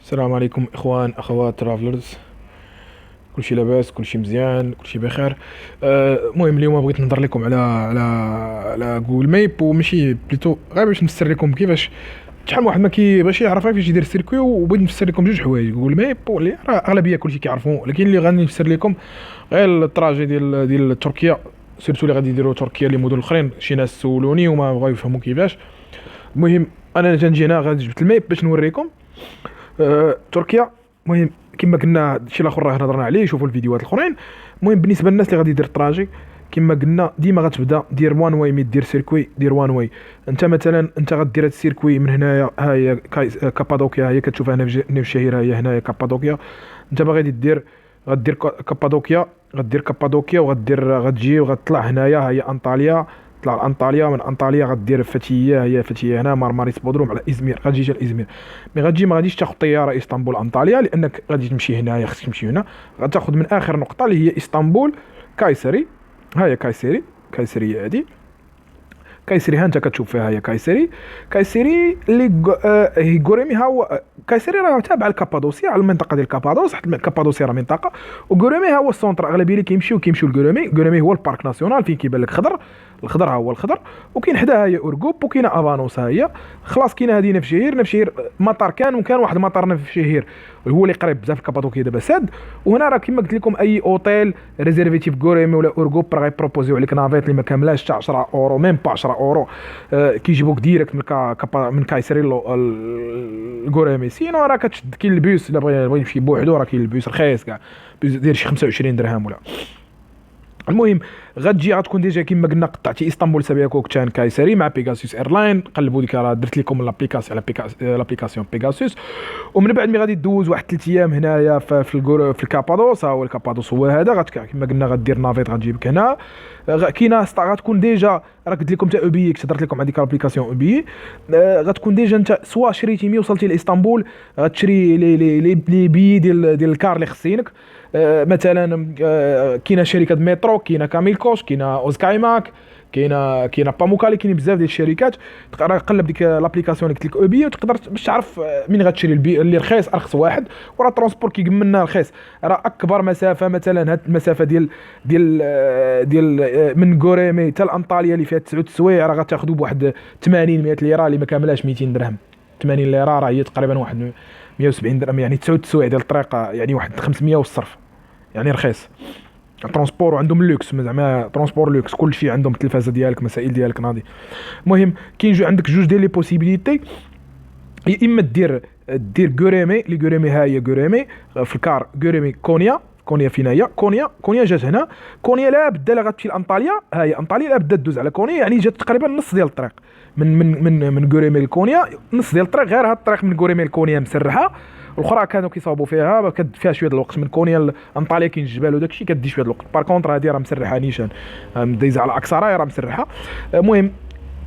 السلام عليكم اخوان اخوات ترافلرز. كلشي لاباس، كلشي مزيان، كلشي بخير. المهم اليوم بغيت نهضر لكم على جوجل ميب، وماشي بليتو غير باش نفسر لكم كيفاش شحال من واحد ما باش يعرف كيفاش يدير السيركوي. وبغيت نفسر لكم جوج حوايج: جوجل ميب واللي راه اغلبيه كلشي كيعرفوا، لكن اللي غادي نفسر لكم غير التراجي ديال تركيا، سيرتو اللي غادي يديروا تركيا لي مدن الاخرين. شي ناس سولوني وما بغاو يفهموا كيفاش. المهم انا تنجي هنا غادي جبت الميب باش نوريكم تركيا. المهم كما قلنا شي الاخر راه هضرنا عليه، شوفوا الفيديوهات الاخرين. المهم بالنسبه للناس اللي غادي يدير التراجي، كما قلنا ديما غتبدا دير وان واي. مي دير سيركوي دير وان واي. انت مثلا انت غدير هذا السيركوي من هنايا، ها هي كابادوكيا، هي كتشوفها هنا في نيف الشهيره، هي هنايا كابادوكيا. انت باغي دير غدير كابادوكيا، غدير كابادوكيا غتجي وغتطلع هنايا، هي انطاليا. طلع لانطاليا، من انطاليا غدير فتيه، هي فتيه هنا مارماريس بودروم على ازمير، غتجي حتى لازمير. مي غتجي ما غاديش تاخذ طياره اسطنبول انطاليا، لانك غادي تمشي هنايا، خصك تمشي هنا. غتاخذ من اخر نقطه اللي هي اسطنبول كايسري. ها هي كايسري، كايسري هذه كايسري، ها انت كتشوف فيها هي كايسري. كايسري اللي هي غوريمي. ها هو كايسري راه تابع لكابادوسيا، على المنطقه ديال كابادوس، حيت كابادوسيا راه منطقه. وغوريمي ها هو السونتر، اغلبيه اللي كيمشيو لغوريمي. غوريمي هو البارك ناسيونال فين كيبان لك خضر، الخضر ها هو الخضر. وكاين حداها هي اورغوب، وكاينه افانوس ها هي. خلاص كاينه هذه نفشهير. نفشهير مطار كان، وكان واحد المطار نفشهير هو اللي قريب بزاف لكابادوكيا دابا ساد. وهنا راه كما قلت لكم اي اوتيل ريزيرفيتي في غوريمي ولا اورغوب راه غيبروبوزيو عليك نافيت اللي ما كاملاش حتى 10 اورو، ميم با 10 اورو. كيجيبوك ديريكت من كايسري لغوريمي. سينو راه كتشد كاين البيوس، الا بغى يمشي بوحدو راه كاين البيوس رخيص كاع، بيوس داير شي 25 درهم ولا. المهم غتجي غتكون ديجا كما قلنا قطعتي اسطنبول سابيا كوكتان كايسري مع بيغاسوس ايرلاين. قلبوا ديك راه درت لكم لابليكاسيون على لابليكاسيون بيغاسوس. ومن بعد مي غادي دوز واحد 3 ايام هنايا في الكابادوس. ها هو الكابادوس هو هذا. كما قلنا غدير نافيت غتجيبك هنا. كاينه غتكون ديجا راه قلت لكم تا او بي، كنت هضرت لكم على ديك لابليكاسيون او بي. غتكون ديجا انت سوا شريتي مي وصلتي لاسطنبول، غتشري لي بي ديال الكار اللي خصينك. مثلا كاينه شركه مترو، كاينه كاميلكوش، كاينه اوزكايماك، كاينه باموكالي، كاين بزاف ديال الشركات. تقدر قلب ديك لابليكاسيون اللي قلت لك او بي، وتقدر باش تعرف من غتشري البي اللي رخيص، ارخص واحد. وراه ترونسبور كيقمنا رخيص. راه اكبر مسافه مثلا هاد المسافه ديال من غوريمي حتى لانطاليا اللي فيها 9 سوايع، راه غتاخذوا بواحد 80 100 ليره اللي ما كاملاش 200 درهم. 80 ليره راه هي تقريبا واحد 170 درهم، يعني 9 سوايع ديال الطريق، يعني واحد 500 والصرف، يعني رخيص. ترونسبور وعندهم اللوكس، زعما ترونسبور لوكس، كل شيء عندهم، التلفازه ديالك، مسائل ديالك ناضي. المهم كاين عندك جوج ديال لي بوسيبيليتي. يا اما دير غوريمي. لي غوريمي ها هي غوريمي في الكار. غوريمي كونيا فينا هي كونيا جات هنا. كونيا لا بدا لا غتمشي لانطاليا، ها هي انطاليا لا بدا دوز على كونيا، يعني جات تقريبا نص ديال الطريق من غوريمي لكونيا. نص ديال الطريق. غير هاد الطريق من غوريمي لكونيا مسرحه، الاخرى كانوا كيصاوبوا فيها، فيها شويه الوقت. من كونيا لانطاليا كاين الجبال وداك الشيء، كدي شويه الوقت. بار كونطر هادي راه مسرحه نيشان، دايزه على اكسراي، راه مسرحه. المهم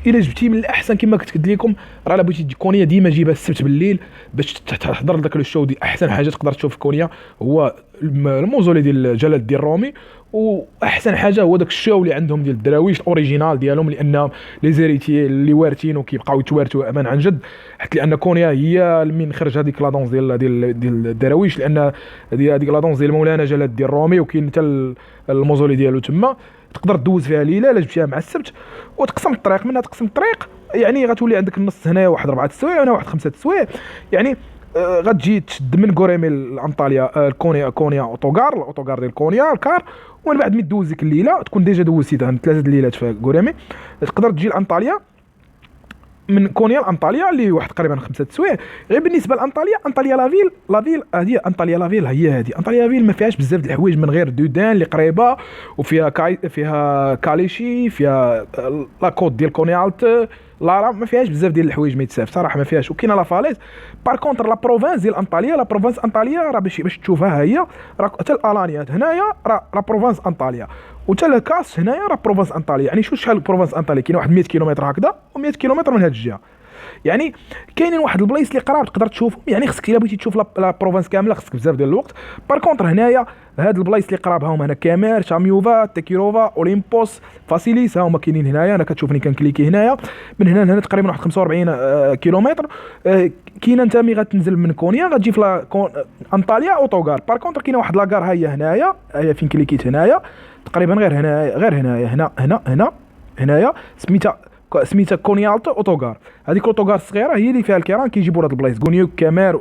الا جبتي من الاحسن كما كنت قلت لكم، راه لا بغيتي تجي كونيا ديما جيبها السبت بالليل باش تحضر لك الشو. دي احسن حاجه تقدر تشوف في كونيا هو الموزولي ديال جلال الدين الرومي. واحسن حاجه هو داك الشو اللي عندهم ديال الدراويش الاوريجينال ديالهم، لان لي زيريتي اللي وارثين وكيبقاو يتوارثوا امان عن جد. حتى لان كونيا هي من خرج هذيك لا دونس ديال الدراويش، لان هذيك لا دونس ديال مولانا جلال الدين الرومي، وكاين حتى الموزولي ديالو تما. تقدر دوز فيها ليله الا جبتيها مع السبت، وتقسم الطريق. منها تقسم الطريق يعني غتولي عندك النص هنايا واحد 4 سوايع وهنا واحد 5 سوايع، يعني غتجي تشد من غوريمي لانطاليا كونيا اوتوغار ديال كونيا الكار. ومن بعد ملي دوز ديك الليله تكون ديجا دوزتي 3 الليلات في غوريمي، تقدر تجي لانطاليا. من كونيا لانطاليا اللي واحد تقريبا 5 سوايع. غير بالنسبه لانطاليا لافيل هذه انطاليا لافيل هي هذه. انطاليا لافيل ما فيهاش بزاف د الحوايج من غير دودان اللي قريبه، وفيها فيها كاليشي، فيها لاكوت ديال كونيالت. لا راه ما فيهاش بزاف ديال الحوايج ما يتساف صراحه، ما فيهاش. وكاينه لا فاليز. بار كونتر لا بروفانس ديال انطاليا، لا بروفانس انطاليا راه باش تشوفها هي راه حتى الالانيات هنايا راه بروفانس انطاليا، وحتى الكاس هنايا راه بروفانس انطاليا. يعني شحال بروفانس انطاليا؟ كاين واحد 100 كيلومتر هكذا و100 كيلومتر من هذه الجهه. يعني كاينين واحد البلايص اللي قراب تقدر تشوفهم، يعني خصك الا بغيتي تشوف لا بروفانس كامله خصك بزاف ديال الوقت. بار كونطر هنايا هاد البلايص اللي قراب هما هنا كامير، شاميوفا، تيكيروفا، اوليمبوس، فاسيليس، ها هما كاينين هنايا. انا كتشوفني كنكليكي هنايا من هنا لهنا تقريبا واحد 45 كيلومتر. كاينه انت مي غتنزل من كونيا غتجي في انطاليا اوتوغار. بار كونطر كاينه واحد لاكار هي هنايا، هي فين كليكيت هنايا تقريبا غير هنا، غير هنايا، هنا هنايا سميتها كونيالتو اوتوغار. هذيك الاوتوغار الصغيره هي اللي فيها الكيران كيجيبوا لهاد البلايص غونيوك كامير.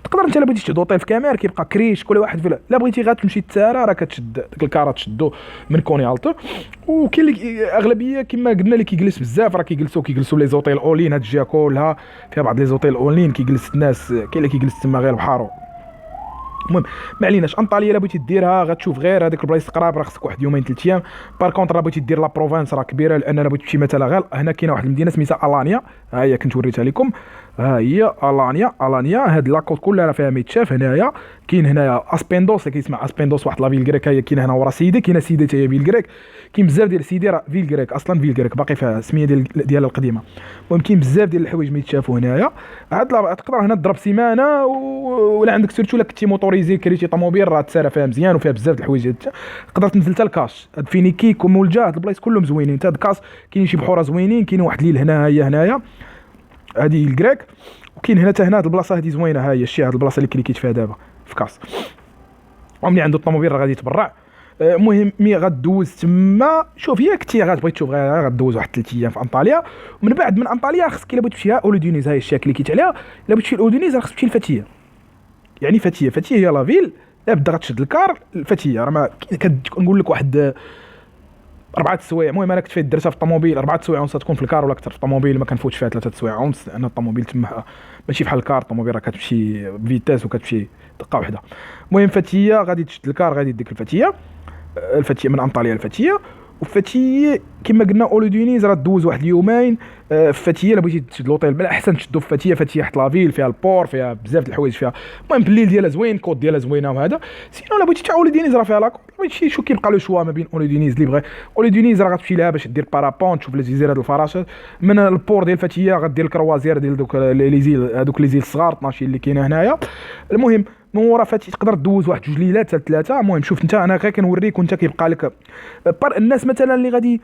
تقدر انت الا بغيتي تشد اوطيل في كامير كيبقى كريش كل واحد في لا بغيتي غتمشي تسارى راه كتشد ديك الكاره تشدو من كونيالتو. وكاين اللي اغلبيه كما قلنا اللي كيجلس بزاف راه كيجلسوا لي زوطيل اولين. هاد الجهه كلها فيها بعض لي زوطيل اولين كيجلس الناس، كاين اللي كيجلس تما غير بحارو. المهم ما عليناش. انطاليا الا بغيتي ديرها غتشوف غير هذيك البلايص قراب، راه خصك واحد يومين 3 ايام. بار كونطر راه بغيتي دير لا بروفانس راه كبيره، لان انا بغيت تمشي مثلا غير هنا كاينه واحد المدينه سميتها الانيا، ها هي كنت وريتها لكم، ها هي الانيا. هاد لاكوت كلها راه فيها ميتشاف. هنايا كاين هنايا اسبيندوس اللي كيسمع اسبيندوس، واحد لا فيل غريك هي كاينه هنا ورا سيدي، كاينه سيدي حتى هي فيل غريك. كاين بزاف ديال سيدي راه فيل غريك اصلا، فيل غريك باقي فيها السميه ديال القديمه. المهم كاين بزاف ديال الحوايج ميتشافوا هنايا. عاد تقدر هنا تضرب سيمانه ولا عندك سيرتو لا كنتي موتوريزي كريتي طوموبيل راه تسارى فيها مزيان وفيها بزاف د الحوايج. تقدر تنزل حتى الكاش، هاد فينيكيك ومولجا، هاد البلايص كلهم زوينين. حتى الكاس كاين شي بحوره زوينين، كاين واحد ليل هنا هي هنايا هادي الكريك، وكاين هنا حتى هنا هاد البلاصه هادي زوينه، ها هي الشي هاد البلاصه اللي كليكيت فيها دابا في كاس. وملي عنده الطوموبيل راه غادي يتبرع. المهم مي غدوز تما، شوف هي كنتي غتبغي تشوف غير غدوز واحد 3 ايام في انطاليا. ومن بعد من انطاليا خصك الا بغيت تمشي اولو دونيز، هاي الشي كليكيت عليها. الا بغيت تمشي لاولو دونيز راه خصك تمشي لفتيه، يعني فتيه هي لا فيل. لا بدا غتشد الكار الفتيه، راه ما كنقول لك واحد 4 سوايع. المهم انا كنت فايت درتها في الطوموبيل 4 سوايع ونص تكون في الكار، ولا اكثر في الطوموبيل ما كنفوتش فيها 3 سوايع ونص، لان الطوموبيل تما ماشي بحال الكار. الطوموبيل راه كتمشي بفيتاس وكتمشي دقه واحده. المهم فتيه غادي تشد الكار، غادي ديك الفتيه من انطاليا الفتيه. وفتيه كما قلنا اولو دونيز راه دوز واحد اليومين. فتيه الا بغيتي تشد لوطيل بلا احسن تشدو في فتيه حتى لافيل فيها البور، فيها بزاف د الحوايج فيها. المهم بالليل ديالها زوين، كود ديالها زوينه وهذا. سينو الا بغيتي تاع اولو دونيز راه فيها لاكور. ماشي شو كيبقى لو شوا ما بين اولو دونيز اللي بغى. اولو دونيز راه غتمشي لها باش دير بارابون تشوف لي جزيره الفراشات. من البور ديال فتيه غدير الكروازير ديال دوك لي زيل، هذوك لي زيل الصغار 12 اللي كاينه هنايا. المهم من ورا فاتي تقدر دوز واحد 2 ليلات حتى 3. المهم شوف انت، انا غير كنوريك وانت كيبقى لك الناس مثلا اللي غادي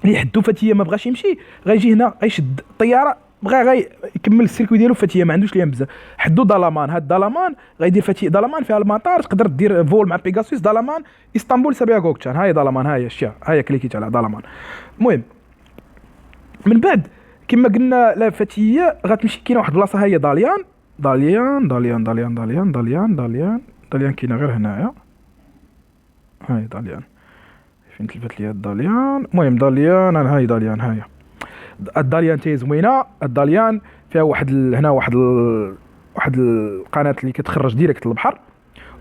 اللي يحدوا فتيه ما بغاش يمشي، غيجي هنا غيشد الطياره، بغى يكمل السيركوي ديالو فتيه ما عندوش ليام بزاف. حدوا دالامان، هاد دالامان غيدير فتيه. دالامان فيها المطار، تقدر دير فول مع بيغاسوس دالامان اسطنبول سابيا غوكتشان. هاي دالامان، هاي الشيء، هاي كليكيت على دالامان. المهم من بعد كما قلنا لا فتيه غتمشي كاينه واحد البلاصه هي داليان. داليان كاينه غير هنايا، هاي داليان فين تلفت لي داليان. المهم داليان، هاي داليان، هاي الداليان تي زوينه. الداليان فيها واحد هنا واحد القناه اللي كتخرج ديريكت للبحر.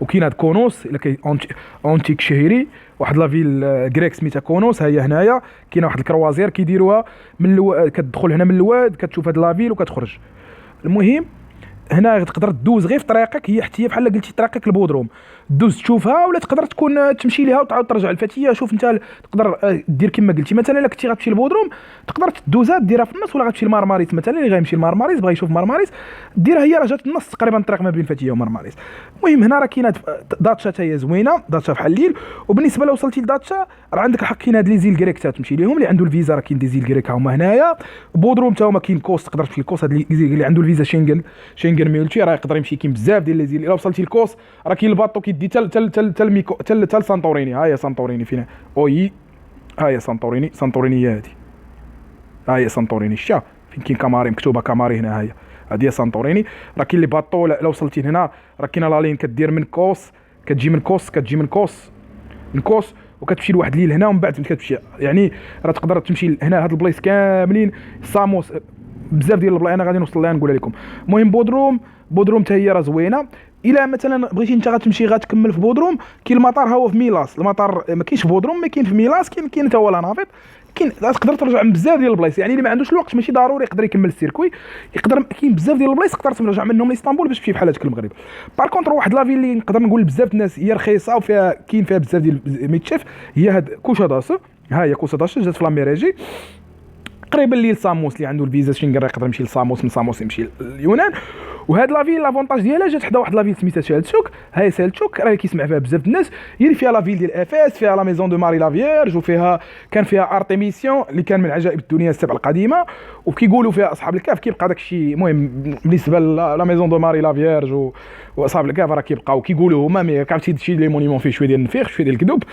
وكاين هاد كونوس الا كاين اونتيك شهيري، واحد لافيل غريك سميتها كونوس، ها هي هنايا. كاينه واحد الكروازير كيديروها من كتدخل هنا من الواد كتشوف هاد لافيل وكتخرج. المهم هنا تقدر تدوز غير في طريقك، هي حتى هي بحال قلتي طريقك البودروم، دوز تشوفها. ولا تقدر تكون تمشي ليها وتعاود ترجع الفتيه. شوف انت تقدر دير كما قلتي، مثلا الا كنتي غتمشي للبودروم تقدر تدوزها ديرها في النص، ولا غتمشي لمارماريس مثلا اللي غيمشي لمارماريس بغى يشوف مارماريس ديرها هي راه جات النص تقريبا الطريق ما بين فتيه ومارماريس. المهم هنا راه كاينه داتشا حتى هي زوينه، داتشا بحال الليل. وبالنسبه لو وصلتي لداتشا راه عندك الحق كاين هاد لي زيل غريك تمشي ليهم، اللي عنده الفيزا راه كاين دي زيل غريك هما هنايا. بودروم حتى هما كاين كوس، تقدر تمشي لكوس. هاد لي زيل اللي عنده الفيزا شينغن ميلتي راه يقدر يمشي. كاين بزاف ديال لي زيل. الا وصلتي لكوس راه كاين الباطو كيدي تل سانتوريني. ها هي سانتوريني فينا اوي، ها هي سانتوريني هي هادي، ها هي سانتوريني. شتا فين كاين كاماري مكتوبه كاماري هنا، ها هي هادي سانتوريني. راه كاين لي باطو لو وصلتي هنا راه كاينه لا لين كدير من كوس، كتجي من كوس وكتمشي لواحد الليل هنا ومن بعد كتمشي. يعني راه تقدر تمشي هنا هاد البلايص كاملين ساموس، بزاف ديال البلايص انا غادي نوصل لها نقولها لكم. المهم بودروم حتى هي راه زوينه. الا مثلا بغيتي انت غتمشي غتكمل في بودروم، كاين المطار ها هو في ميلاس. المطار ما كاينش في بودروم، ما كاين في ميلاس، كاين حتى هو لا نافيط. كاين تقدر ترجع من بزاف ديال البلايص. يعني اللي ما عندوش الوقت ماشي ضروري يقدر يكمل السيركوي، يقدر كاين بزاف ديال البلايص تقدر ترجع منهم لاسطنبول باش تمشي بحال هذاك المغرب. بار كونطر واحد لافي اللي نقدر نقول بزاف الناس هي رخيصه وفيها كاين فيها بزاف ديال ميتشيف، هي هاد كوشاداس. ها هي كوشاداس جات في لاميريجي. قريبا لي لساموس اللي عنده الفيزا شنغن يقدر يمشي لساموس، من ساموس يمشي لليونان. وهاد لافيل لافونتاج ديالها جات حدا واحد لافيل سميتها سيلتشوك. هاي سيلتشوك راه كيسمع فيها بزاف الناس، هي اللي فيها لافيل ديال افاس، فيها لا ميزون دو ماري لافيرج، وفيها كان فيها ارتيميسيون اللي كان من عجائب الدنيا السبع القديمه، وكيقولوا فيها اصحاب الكهف. كيبقى داكشي المهم بالنسبه لا ميزون دو ماري لافيرج واصحاب الكهف راه كيبقاو كيقولوا هما، مي كعرفتي شي لي مونيمون فيه شويه ديال النفيخ شويه ديال الكذوب.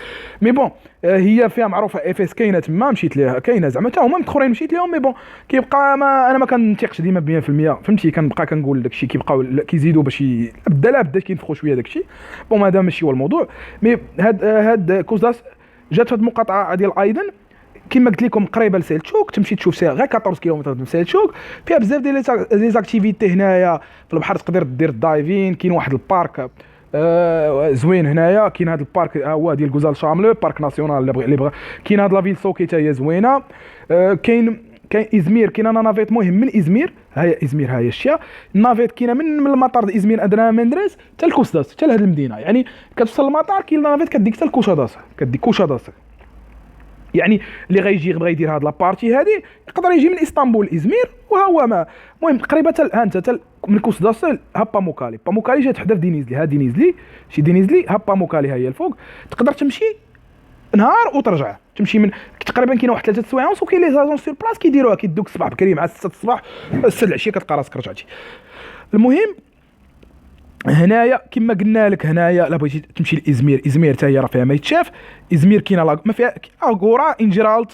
مي بون هي فيها معروفه افاس كاينه تما، مشيت ليها كاينه زعما حتى هما اخرين مشيت لهم. مي بون كيبقى ما انا ما كنثيقش ديما ب 100%، فهمتي؟ كنبقى كنقول داكشي كيبقاو كيزيدوا باش بدا كينفخوا شويه داكشي. بون هذا ماشي هو الموضوع. مي هاد كوزاس جات في هاد المقاطعه ديال ايضا كما قلت لكم قريبه لسيلتشوك، تمشي تشوف ساعه غير 14 كيلومتر من سيلتشوك. فيها بزاف ديال لي زاكتيفيتي هنايا في البحر، تقدر دير الدايفين. كاين واحد البارك زوين هنايا، كاين هذا البارك هو ديال غوزال شاملو، بارك ناسيونال اللي بغى. كاين هاد لافيل سوكي حتى هي زوينه. كاين ازمير، كاين انا نافيت مهم من ازمير. هاي ازمير هاي الشيا النافيت كاينه من المطار ديال ازمير ادنا مندرس حتى الكوسداس حتى لهاد المدينه. يعني كتوصل للمطار كاين نافيت كديك حتى الكوشاداس، كديك كوشاداس. يعني اللي غيجي يبغى يدير هاد لابارتي هادي يقدر يجي من اسطنبول لازمير، وها ما المهم تقريبا ها انت من كوسداس هابا موكالي. باموكالي جات حدا في دينيزلي، ها دينيزلي شي دينيزلي، هابا موكالي هي الفوق. تقدر تمشي نهار وترجع، تمشي من تقريبا كاين واحد 3 سوايع ونص. وكاين لي زاجون سور بلاص كيديروها، كيدوك الصباح بكري مع 6 الصباح 6 العشيه كتلقى راسك رجعتي. المهم هنايا كما قلنا لك، هنايا لا بغيتي تمشي لازمير، ازمير حتى هي راه فيها ما يتشاف. ازمير كاينه ما فيها اغورا انجرالت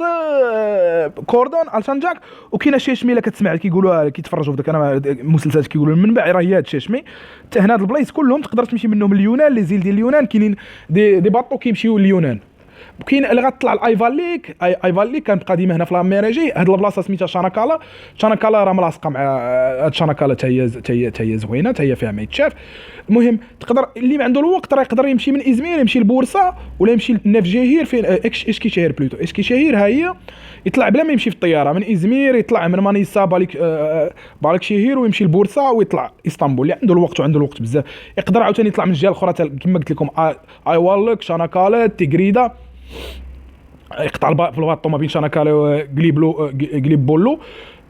كوردون الشانجاك، وكاينه شيشمي اللي كتسمع كيقولوها كيتفرجوا في داك انا المسلسلات كيقولوا المنبع راه هي هاد شيشمي. حتى هنا هاد البلايص كلهم تقدر تمشي منهم لليونان، لي زيل ديال اليونان كاينين دي باطو كيمشيو لليونان. كاين اللي غتطلع الايفاليك، ايفاليك كانت قديمه هنا في لاميريجي. هاد البلاصه سميتها شاناكالا. شاناكالا راه ملاصقه مع هاد شاناكالا حتى هي زوينه، حتى هي فيها ما يتشاف. المهم تقدر اللي ما عنده الوقت راه يقدر يمشي من ازمير يمشي لبورصه، ولا يمشي لنفجيهير فين اشكيشهير بلوتو. اشكيشهير ها هي يطلع بلا ما يمشي في الطياره من ازمير، يطلع من مانيسا بالكشهير ويمشي لبورصه ويطلع اسطنبول. اللي عنده الوقت وعنده الوقت بزاف يقدر عاوتاني يطلع من الجهه الاخرى كما قلت لكم ايوالك شاناكالا تيغريدا، يقطع في الباطو ما بين شاناكالا وقليب بولو.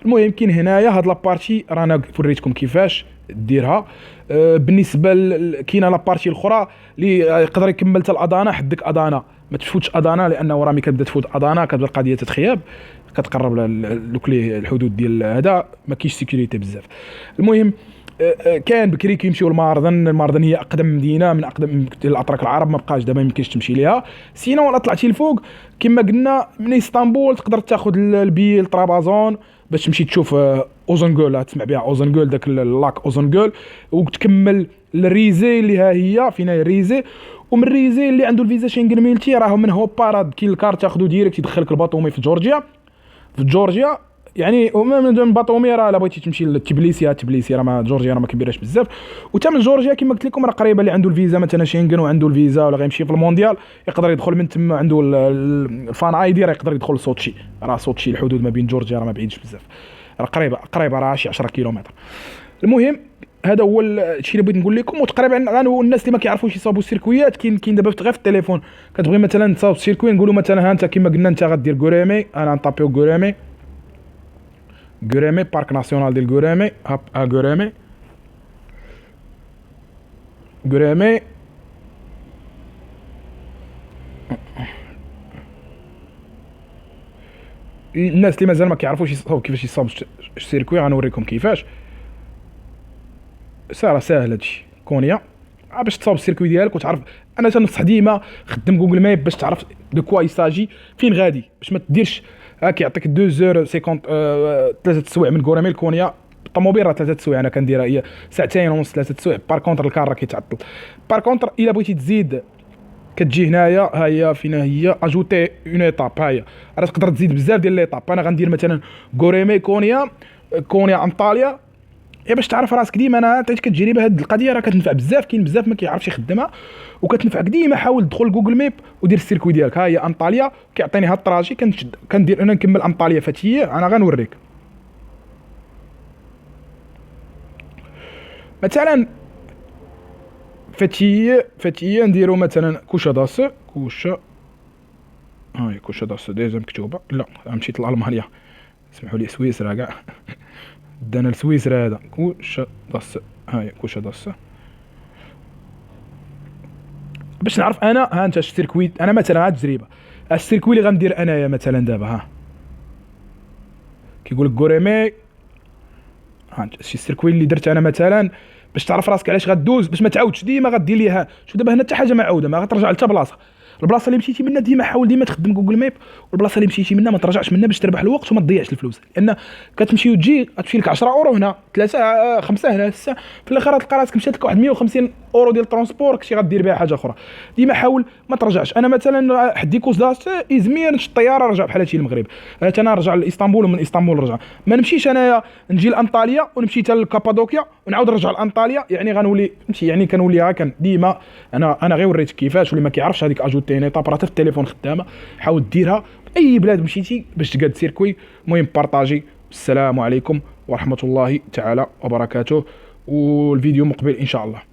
المهم كاين هنايا هاد لابارتي رانا فريتكم كيفاش ديرها. بالنسبه كاينه لابارتي الاخرى اللي يقدر يكمل حتى الادانا. حدك ادانا ما تفوتش ادانا، لانه راه ملي كتبدا تفوت ادانا كتبدا القضيه تتخياب، كتقرب الحدود ديال هذا ما كاينش سيكوريتي بزاف. المهم كان بكري كيمشيو الماردن هي اقدم مدينه من اقدم الاتراك العرب، ما بقاش دابا يمكنش تمشي ليها. سينو ولا طلعتي لفوق كما قلنا من اسطنبول تقدر تاخذ البي لطرابزون باش تمشي تشوف اوزنغول، تسمع بها اوزنغول داك اللاك اوزنغول، وتكمل للريزي اللي ها هي فينا ريزي. ومن ريزي اللي عنده الفيزا شنغن ميلتي راه من هوبا كاين الكارت تاخذو ديريكت يدخلك الباطومي في جورجيا. يعني من باطومي راه الا بغيتي تمشي لتبليسي راه ما جورجيا راه ما كبيراش بزاف. وتا من جورجيا كما قلت لكم راه قريبه، اللي عنده الفيزا مثلا شنغن وعنده الفيزا ولا غيمشي في المونديال يقدر يدخل من تما، عنده الفان اي دي راه يقدر يدخل لسوتشي. راه سوتشي الحدود ما بين جورجيا راه ما بعيدش بزاف، راه قريبه راه شي 10 كيلومتر. المهم هذا هو الشيء اللي بغيت نقول لكم. وتقريبا غنو الناس اللي ما كيعرفوش يصاوبوا السيركويات كاين دابا غير في التليفون كتبغي مثلا تصاوب السيركوي، نقولوا مثلا ها انت كما قلنا انت غدير غوريمي، انا نطابيو غوريمي بارك ناسيونال ديال غوريمي. هاب غوريمي الناس اللي مازال ما كيعرفوش يصاوب كيفاش يصاوب السيركوي غنوريكم كيفاش. ساهل هادشي كونيا باش تصاوب السيركوي ديالك وتعرف. انا تنصح ديما خدم جوجل ماب باش تعرف دو كوا يساجي فين غادي، باش ما تديرش كيعطيك 2:50 3 سوايع من غوريمي لكونيا. الطوموبيل راه 3 سوايع انا كنديرها هي 2 ساعات ونص 3 سوايع. بار كونتر الكار راه كيتعطل. بار كونتر الا بغيتي تزيد كتجي هنايا ها هي فينا هي اجوتي اون ايطاب. ها هي راه تقدر تزيد بزاف ديال ليطاب. انا غندير مثلا غوريمي كونيا انطاليا باش تعرف راسك ديما. انا عطيتك التجربه، هاد القضيه راه كتنفع بزاف. كاين بزاف ما كيعرفش يخدمها وكتنفعك ديما. حاول تدخل جوجل ميب ودير السيركوي ديالك. ها هي انطاليا كيعطيني هاد الطراجي كندير انا نكمل انطاليا فتيه. انا غنوريك مثلا فتيه نديرو مثلا كوشا هاي كوشا داس ديزا مكتوبه. لا مشيت لالمانيا اسمحوا لي سويسرا كاع. دانا لسويسرا هذا كوش داس. هاهي كوش داس. باش نعرف انا، ها انت السيركويت انا مثلا، هاد التجربه السيركوي اللي غندير انايا مثلا دابا، ها كيقول لك غوريمي، ها انت شي السيركوي اللي درت انا مثلا باش تعرف راسك علاش غدوز، باش ما تعاودش ديما غدير ليها. شوف دابا هنا حتى حاجه معوده ما غترجع لتا بلاصه. البلاصه اللي مشيتي منها ديما حاول ديما تخدم جوجل ماب، والبلاصه اللي مشيتي منها ما ترجعش منها باش تربح الوقت وما تضيعش الفلوس، لان كتمشي وتجي غتمشي لك 10 اورو هنا، 3 5 هنا 6، في الاخر غتلقى راسك مشات لك واحد 150 اورو ديال الترونسبور، كشي غدير بها حاجه اخرى. ديما حاول ما ترجعش. انا مثلا حديكوز داس ازمير نشد الطياره رجع بحال هادشي المغرب، انا نرجع لاسطنبول ومن اسطنبول نرجع. ما نمشيش انايا نجي لانطاليا ونمشي حتى لكابادوكيا ونعاود نرجع لانطاليا، يعني غنولي نمشي، يعني كنولي هكا ديما. انا غير وريتك كيفاش، واللي ما كيعرفش هذيك اجوتي هنا طاب راه في التليفون خدامه، حاول ديرها اي بلاد مشيتي باش تقاد سيركوي. المهم بارطاجي. السلام عليكم ورحمه الله تعالى وبركاته، والفيديو مقبل ان شاء الله.